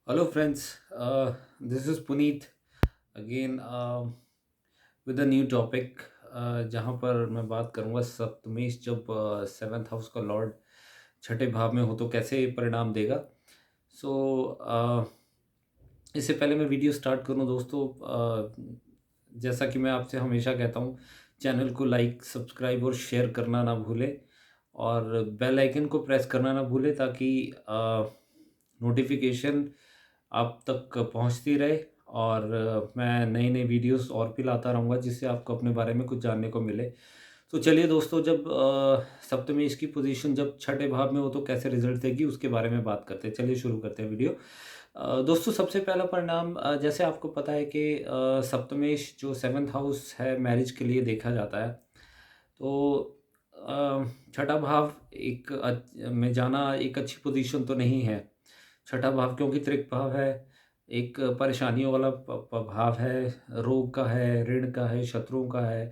Hello, friends. This is Puneet again with a new topic. जहाँ पर मैं बात करूँगा सप्तमेश जब सेवन्थ हाउस का लॉर्ड छठे भाव में हो तो कैसे परिणाम देगा। सो इससे पहले मैं वीडियो स्टार्ट करूँ दोस्तों, जैसा कि मैं आपसे हमेशा कहता हूँ, चैनल को लाइक सब्सक्राइब और शेयर करना ना भूलें और बेल आइकन को प्रेस करना ना भूलें ताकि नोटिफिकेशन आप तक पहुंचती रहे और मैं नई नई वीडियोस और भी लाता रहूँगा जिससे आपको अपने बारे में कुछ जानने को मिले। तो चलिए दोस्तों, जब सप्तमी इसकी पोजीशन जब छठे भाव में हो तो कैसे रिजल्ट देगी उसके बारे में बात करते हैं। चलिए शुरू करते हैं वीडियो। दोस्तों, सबसे पहला परिणाम, जैसे आपको पता है कि सप्तमेश जो सेवन्थ हाउस है मैरिज के लिए देखा जाता है। तो छठा भाव में जाना एक अच्छी पोजीशन तो नहीं है। छठा भाव क्योंकि त्रिक भाव है, एक परेशानियों वाला भाव है, रोग का है, ऋण का है, शत्रुओं का है।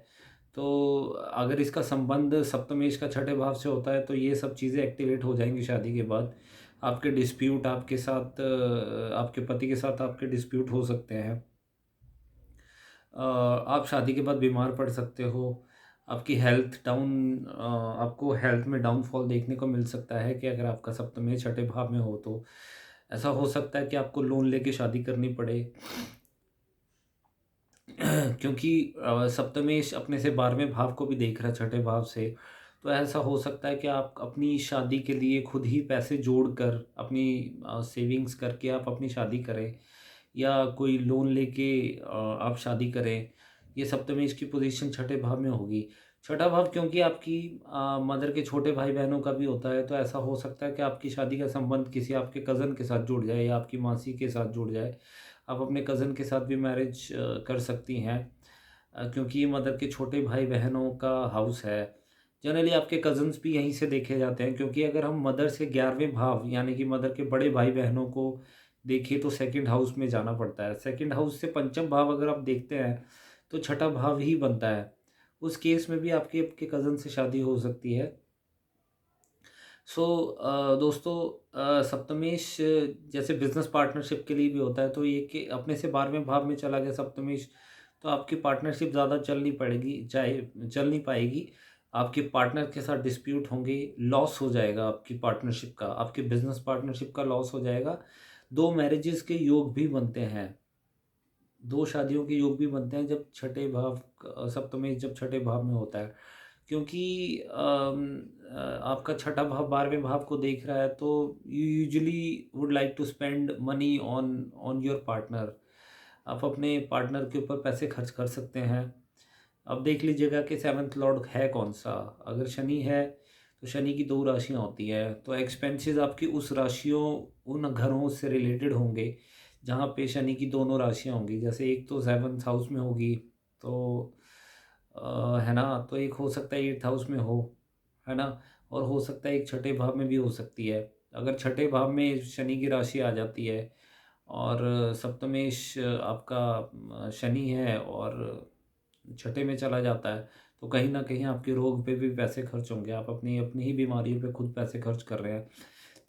तो अगर इसका संबंध सप्तमेश का छठे भाव से होता है तो ये सब चीज़ें एक्टिवेट हो जाएंगी शादी के बाद। आपके डिस्प्यूट आपके साथ, आपके पति के साथ आपके डिस्प्यूट हो सकते हैं। आप शादी के बाद बीमार पड़ सकते हो। आपकी हेल्थ डाउन, आपको हेल्थ में डाउनफॉल देखने को मिल सकता है कि अगर आपका सप्तमेश छठे भाव में हो तो ऐसा हो सकता है कि आपको लोन लेके शादी करनी पड़े। क्योंकि सप्तमेश अपने से 12वें भाव को भी देख रहा है छठे भाव से। तो ऐसा हो सकता है कि आप अपनी शादी के लिए खुद ही पैसे जोड़कर अपनी सेविंग्स करके आप अपनी शादी करें या कोई लोन लेके आप शादी करें। ये सप्तमेश की पोजीशन छठे भाव में होगी। छठा भाव क्योंकि आपकी मदर के छोटे भाई बहनों का भी होता है, तो ऐसा हो सकता है कि आपकी शादी का संबंध किसी आपके कज़न के साथ जुड़ जाए या आपकी मासी के साथ जुड़ जाए। आप अपने कज़न के साथ भी मैरिज कर सकती हैं, क्योंकि ये मदर के छोटे भाई बहनों का हाउस है। जनरली आपके कज़न्स भी यहीं से देखे जाते हैं, क्योंकि अगर हम मदर से 11वें भाव यानी कि मदर के बड़े भाई बहनों को देखें तो सेकंड हाउस में जाना पड़ता है। सेकंड हाउस से पंचम भाव अगर आप देखते हैं तो छठा भाव ही बनता है। उस केस में भी आपके आपके कज़न से शादी हो सकती है। सो दोस्तों, सप्तमेश जैसे बिजनेस पार्टनरशिप के लिए भी होता है, तो ये कि अपने से 12वें भाव में चला गया सप्तमेश, तो आपकी पार्टनरशिप ज़्यादा चल नहीं पड़ेगी, चाहे चल नहीं पाएगी। आपके पार्टनर के साथ डिस्प्यूट होंगे, लॉस हो जाएगा आपकी पार्टनरशिप का, आपके बिजनेस पार्टनरशिप का लॉस हो जाएगा। दो मैरिजेस के योग भी बनते हैं, दो शादियों के योग भी बनते हैं जब छठे भाव सप्तमेश जब छठे भाव में होता है। क्योंकि आपका छठा भाव 12वें भाव को देख रहा है, तो you usually would like to spend money on on your partner. आप अपने पार्टनर के ऊपर पैसे खर्च कर सकते हैं। अब देख लीजिएगा कि सेवन्थ लॉर्ड है कौन सा। अगर शनि है तो शनि की दो राशियां होती हैं, तो एक्सपेंसेस आपकी उस राशियों उन घरों से रिलेटेड होंगे जहाँ पे शनि की दोनों राशियां होंगी। जैसे एक तो सेवन्थ हाउस में होगी, तो है ना, तो एक हो सकता है एट्थ हाउस में हो, है ना, और हो सकता है एक छठे भाव में भी हो सकती है। अगर छठे भाव में शनि की राशि आ जाती है और सप्तमेश आपका शनि है और छठे में चला जाता है, तो कहीं न कहीं आपके रोग पे भी पैसे खर्च होंगे। आप अपनी अपनी ही बीमारियों पे खुद पैसे खर्च कर रहे हैं।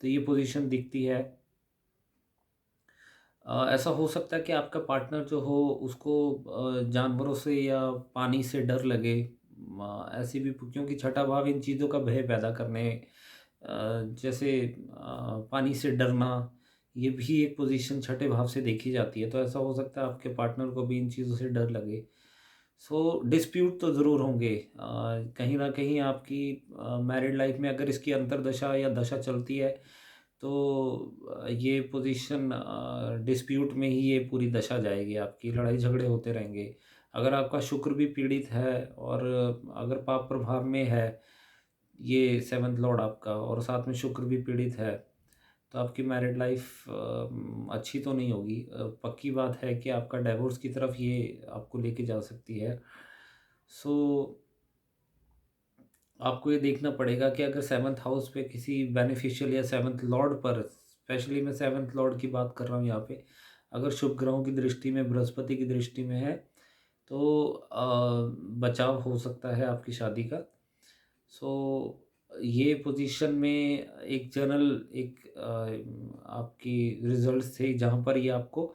तो ये पोज़ीशन दिखती है। ऐसा हो सकता है कि आपका पार्टनर जो हो उसको जानवरों से या पानी से डर लगे। ऐसी भी, क्योंकि छठा भाव इन चीज़ों का भय पैदा करने, जैसे पानी से डरना, ये भी एक पोजीशन छठे भाव से देखी जाती है। तो ऐसा हो सकता है आपके पार्टनर को भी इन चीज़ों से डर लगे। सो डिस्प्यूट तो ज़रूर होंगे। कहीं न कहीं आपकी मैरिड लाइफ में अगर इसकी अंतर्दशा या दशा चलती है तो ये पोजीशन डिस्प्यूट में ही ये पूरी दशा जाएगी आपकी, लड़ाई झगड़े होते रहेंगे। अगर आपका शुक्र भी पीड़ित है और अगर पाप प्रभाव में है ये सेवंथ लॉर्ड आपका और साथ में शुक्र भी पीड़ित है, तो आपकी मैरिड लाइफ अच्छी तो नहीं होगी। पक्की बात है कि आपका डाइवोर्स की तरफ ये आपको लेके जा सकती है। सो आपको ये देखना पड़ेगा कि अगर सेवन्थ हाउस पे किसी बेनिफिशियल या सेवन्थ लॉर्ड पर, स्पेशली मैं सेवन्थ लॉर्ड की बात कर रहा हूँ यहाँ पे, अगर शुभ ग्रहों की दृष्टि में, बृहस्पति की दृष्टि में है तो बचाव हो सकता है आपकी शादी का। सो ये पोजीशन में एक जनरल एक आपकी रिजल्ट्स थे जहाँ पर ये आपको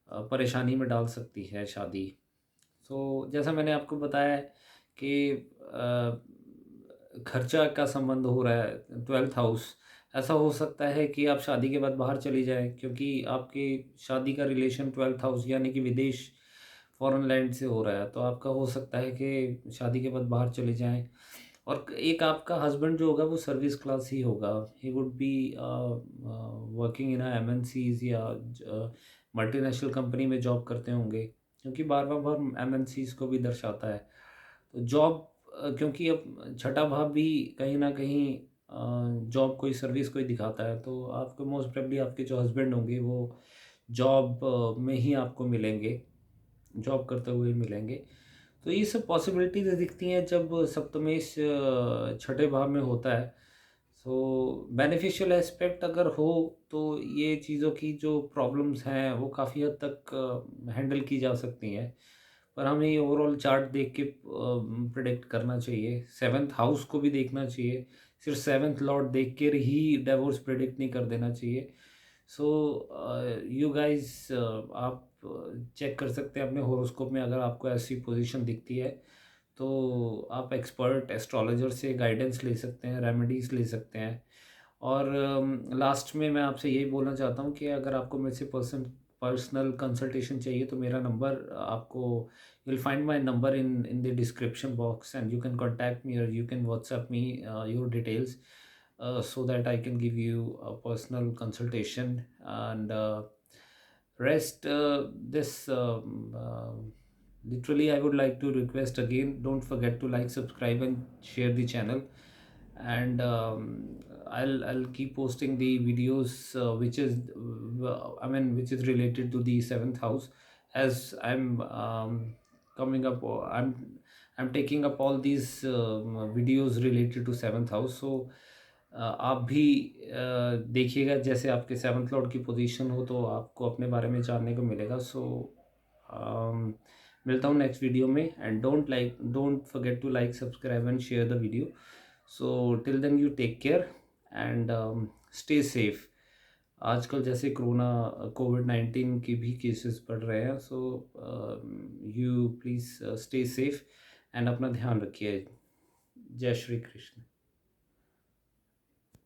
परेशानी में डाल सकती है शादी। तो जैसा मैंने आपको बताया कि खर्चा का संबंध हो रहा है 12th हाउस। ऐसा हो सकता है कि आप शादी के बाद बाहर चली जाएँ क्योंकि आपकी शादी का रिलेशन 12th हाउस यानी कि विदेश फ़ॉरेन लैंड से हो रहा है। तो आपका हो सकता है कि शादी के बाद बाहर चले जाएँ और एक आपका हस्बैंड जो होगा वो सर्विस क्लास ही होगा। He would be working in MNCs या मल्टीनेशनल कंपनी में जॉब करते होंगे क्योंकि बार-बार एमएनसीज़ को भी दर्शाता है। तो जॉब क्योंकि अब छठा भाव भी कहीं न कहीं जॉब कोई सर्विस को ही दिखाता है, तो आपको मोस्ट प्रोबेबली आपके जो हस्बैंड होंगे वो जॉब में ही आपको मिलेंगे, जॉब करते हुए मिलेंगे। तो ये सब पॉसिबिलिटीज़ दिखती हैं जब सप्तमेश छठे भाव में होता है। सो बेनिफिशियल एस्पेक्ट अगर हो तो ये चीज़ों की जो प्रॉब्लम्स हैं वो काफ़ी हद तक हैंडल की जा सकती हैं। पर हमें ये ओवरऑल चार्ट देख के प्रेडिक्ट करना चाहिए। 7th हाउस को भी देखना चाहिए। सिर्फ़ 7th लॉर्ड देख कर ही डिवोर्स प्रेडिक्ट नहीं कर देना चाहिए। सो यू गाइज़ आप चेक कर सकते हैं अपने हॉरोस्कोप में अगर आपको ऐसी पोज़ीशन दिखती है, तो आप एक्सपर्ट एस्ट्रोलॉजर से गाइडेंस ले सकते हैं, रेमेडीज़ ले सकते हैं। और लास्ट में मैं आपसे यही बोलना चाहता हूँ कि अगर आपको मेरे से पर्सनल कंसल्टेशन चाहिए तो मेरा नंबर आपको you will find my number in the description box and you can contact me और you can WhatsApp me your details so that I can give you a personal consultation and rest this literally I would like to request again, don't forget to like, subscribe and share the channel. And I'll keep posting the videos which is which is related to the 7th house as I'm coming up I'm taking up all these videos related to 7th house. So आप भी देखिएगा जैसे आपके 7th Lord की position हो तो आपको अपने बारे में जानने को मिलेगा। सो मिलता हूँ नेक्स्ट वीडियो में and don't forget to like, subscribe and share the video. So till then you take care and stay safe. आजकल जैसे कोविड-19 के भी केसेस बढ़ रहे हैं, so you please stay safe and अपना ध्यान रखिए। जय श्री कृष्ण।